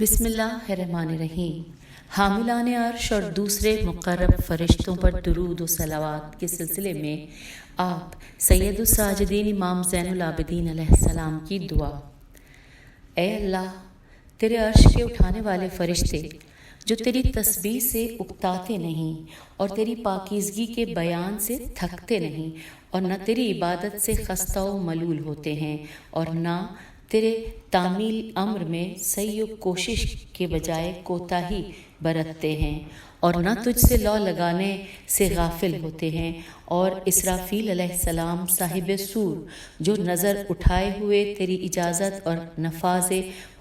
بسم اللہ الرحمن الرحیم۔ حاملان عرش اور دوسرے مقرب فرشتوں پر درود و صلوات کے سلسلے میں آپ سید الساجدین امام زین العابدین علیہ السلام کی دعا۔ اے اللہ، تیرے عرش کے اٹھانے والے فرشتے جو تیری تسبیح سے اکتاتے نہیں اور تیری پاکیزگی کے بیان سے تھکتے نہیں اور نہ تیری عبادت سے خستہ و ملول ہوتے ہیں اور نہ تیرے تعمیل امر میں سعی و کوشش کے بجائے کوتاہی برتتے ہیں اور نہ تجھ سے لو لگانے سے غافل ہوتے ہیں، اور اسرافیل علیہ السلام صاحب سور جو نظر اٹھائے ہوئے تیری اجازت اور نفاذ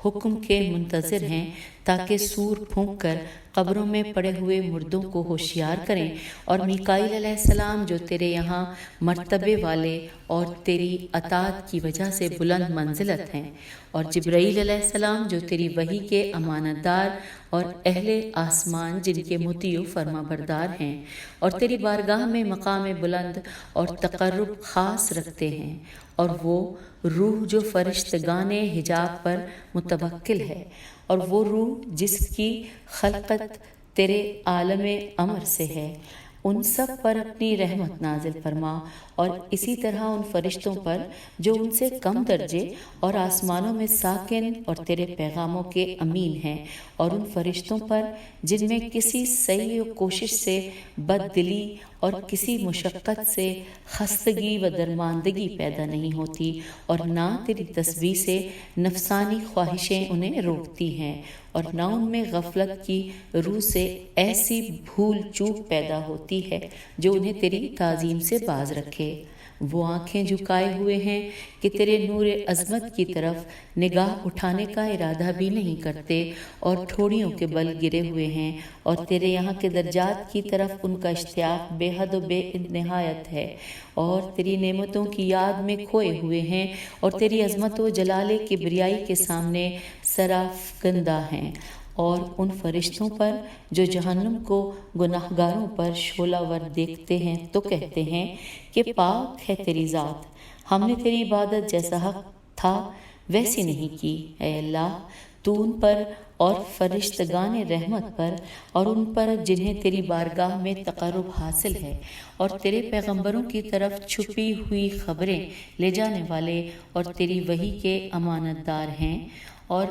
حکم کے منتظر ہیں تاکہ سور پھونک کر قبروں میں پڑے ہوئے مردوں کو ہوشیار کریں، اور میکائیل علیہ السلام جو تیرے یہاں مرتبے والے اور تیری اطاعت کی وجہ سے بلند منزلت ہیں، اور جبرائیل علیہ السلام جو تیری وحی کے امانت دار اور اہل آسمان جن کے مطیع و فرما بردار ہیں اور تیری بارگاہ میں مقام بلند اور تقرب خاص رکھتے ہیں، اور وہ روح جو فرشتگان حجاب پر متوکل ہے، اور وہ روح جس کی خلقت تیرے عالم امر سے ہے، ان سب پر اپنی رحمت نازل فرما، اور اسی طرح ان فرشتوں پر جو ان سے کم درجے اور آسمانوں میں ساکن اور تیرے پیغاموں کے امین ہیں، اور ان فرشتوں پر جن میں کسی سعی و کوشش سے بد دلی اور کسی مشقت سے خستگی و درماندگی پیدا نہیں ہوتی، اور نہ تیری تسبیح سے نفسانی خواہشیں انہیں روکتی ہیں، اور نہ ان میں غفلت کی روح سے ایسی بھول چوک پیدا ہوتی ہے جو انہیں تیری تعظیم سے باز رکھے۔ وہ آنکھیں جھکائے ہوئے ہیں کہ تیرے نور عظمت کی طرف نگاہ اٹھانے کا ارادہ بھی نہیں کرتے، اور ٹھوڑیوں کے بل گرے ہوئے ہیں، اور تیرے یہاں کے درجات کی طرف ان کا اشتیاق بے حد و بے نہایت ہے، اور تیری نعمتوں کی یاد میں کھوئے ہوئے ہیں، اور تیری عظمت و جلال کبریائی کے سامنے سرافکندہ ہیں، اور ان فرشتوں پر جو جہنم کو گناہگاروں پر شعلہ ور دیکھتے ہیں تو کہتے ہیں کہ پاک ہے تیری ذات، ہم نے تیری عبادت جیسا حق تھا ویسی نہیں کی۔ اے اللہ، تو ان پر اور فرشتگان رحمت پر اور ان پر جنہیں تیری بارگاہ میں تقرب حاصل ہے اور تیرے پیغمبروں کی طرف چھپی ہوئی خبریں لے جانے والے اور تیری وحی کے امانت دار ہیں، اور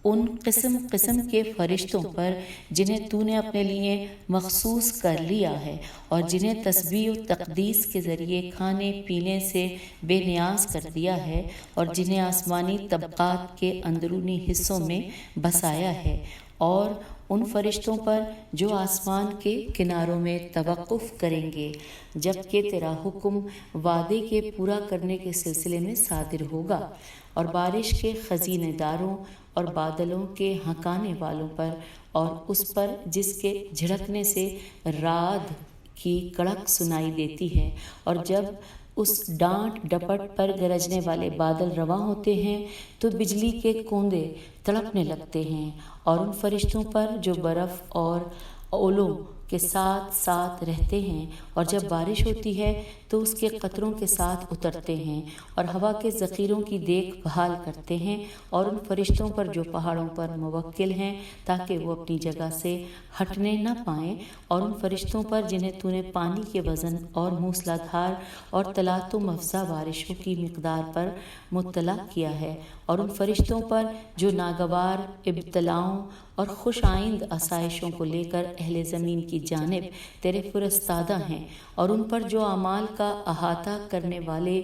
ان قسم قسم کے فرشتوں پر جنہیں تو نے اپنے لیے مخصوص کر لیا ہے، اور جنہیں تسبیح و تقدیس کے ذریعے کھانے پینے سے بے نیاز کر دیا ہے، اور جنہیں آسمانی طبقات کے اندرونی حصوں میں بسایا ہے، اور ان فرشتوں پر جو آسمان کے کناروں میں توقف کریں گے جبکہ تیرا حکم وعدے کے پورا کرنے کے سلسلے میں صادر ہوگا، اور بارش کے خزینے داروں اور بادلوں کے ہنکانے والوں پر، اور اس پر جس کے جھڑکنے سے رعد کی کڑک سنائی دیتی ہے، اور جب اس ڈانٹ ڈپٹ پر گرجنے والے بادل رواں ہوتے ہیں تو بجلی کے کوندے تڑپنے لگتے ہیں، اور ان فرشتوں پر جو برف اور اولوں کے ساتھ ساتھ رہتے ہیں، اور جب بارش ہوتی ہے تو اس کے قطروں کے ساتھ اترتے ہیں، اور ہوا کے ذخیروں کی دیکھ بھال کرتے ہیں، اور ان فرشتوں پر جو پہاڑوں پر موکل ہیں تاکہ وہ اپنی جگہ سے ہٹنے نہ پائیں، اور ان فرشتوں پر جنہیں تو نے پانی کے وزن اور موسلادھار اور تلاطم افزا بارشوں کی مقدار پر مطلع کیا ہے، اور ان فرشتوں پر جو ناگوار ابتلاؤں اور خوش آئند آسائشوں کو لے کر اہل زمین کی جانب تیرے فرستادہ ہیں، اور ان پر جو اعمال کا احاطہ کرنے والے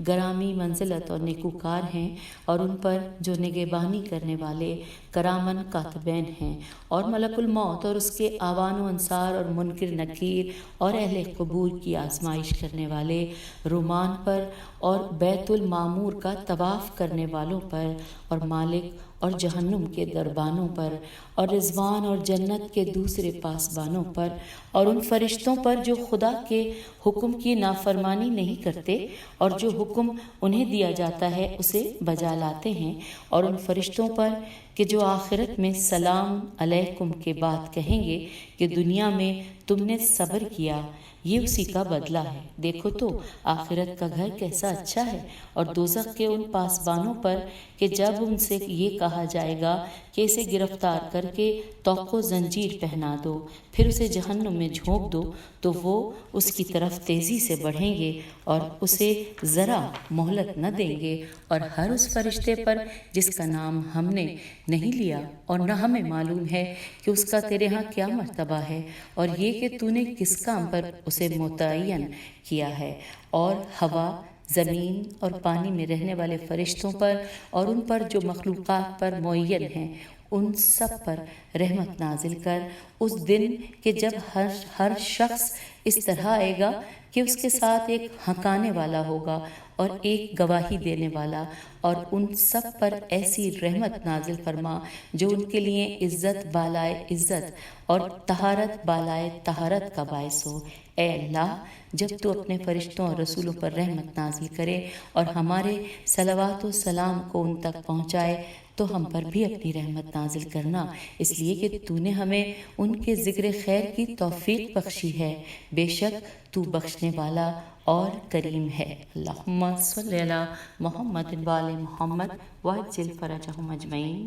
گرامی منزلت اور نیکوکار ہیں، اور ان پر جو نگہبانی کرنے والے کرامن کاتبین ہیں، اور ملک الموت اور اس کے آوان و انصار اور منکر نکیر اور اہل قبور کی آزمائش کرنے والے رومان پر، اور بیت المعمور کا طواف کرنے والوں پر، اور مالک اور جہنم کے دربانوں پر، اور رضوان اور جنت کے دوسرے پاسبانوں پر، اور ان فرشتوں پر جو خدا کے حکم کی نافرمانی نہیں کرتے اور جو حکم انہیں دیا جاتا ہے اسے بجا لاتے ہیں، اور ان فرشتوں پر کہ جو آخرت میں سلام علیکم کے بعد کہیں گے کہ دنیا میں تم نے صبر کیا، یہ اسی کا بدلہ ہے۔ دیکھو تو آخرت کا گھر کیسا اچھا ہے، اور دوزخ کے ان پاسبانوں پر کہ جب ان سے یہ کہا جائے گا کہ اسے گرفتار کر کے توق و زنجیر پہنا دو، پھر اسے جہنم میں جھونک دو، تو وہ اس کی طرف تیزی سے بڑھیں گے اور اسے ذرا مہلت نہ دیں گے، اور ہر اس فرشتے پر جس کا نام ہم نے نہیں لیا اور نہ ہمیں معلوم ہے کہ اس کا تیرے ہاں کیا مرتبہ ہے، اور یہ کہ تو نے کس کام پر اسے متعین کیا ہے، اور ہوا، زمین اور پانی میں رہنے والے فرشتوں پر اور ان پر جو مخلوقات پر معین ہیں، ان سب پر رحمت نازل کر اس دن کہ جب ہر شخص اس طرح آئے گا کہ اس کے ساتھ ایک ہنکانے والا ہوگا اور ایک گواہی دینے والا، اور ان سب پر ایسی رحمت نازل فرما جو ان کے لیے عزت بالائے عزت اور طہارت بالائے طہارت کا باعث ہو۔ اے اللہ، جب تو اپنے فرشتوں اور رسولوں پر رحمت نازل کرے اور ہمارے صلوات و سلام کو ان تک پہنچائے، تو ہم پر بھی اپنی رحمت نازل کرنا، اس لیے کہ تو نے ہمیں ان کے ذکر خیر کی توفیق بخشی ہے، بے شک تو بخشنے والا اور کریم ہے۔ اللہم صلی علی محمد و آل محمد وعجل فرجہم اجمعین۔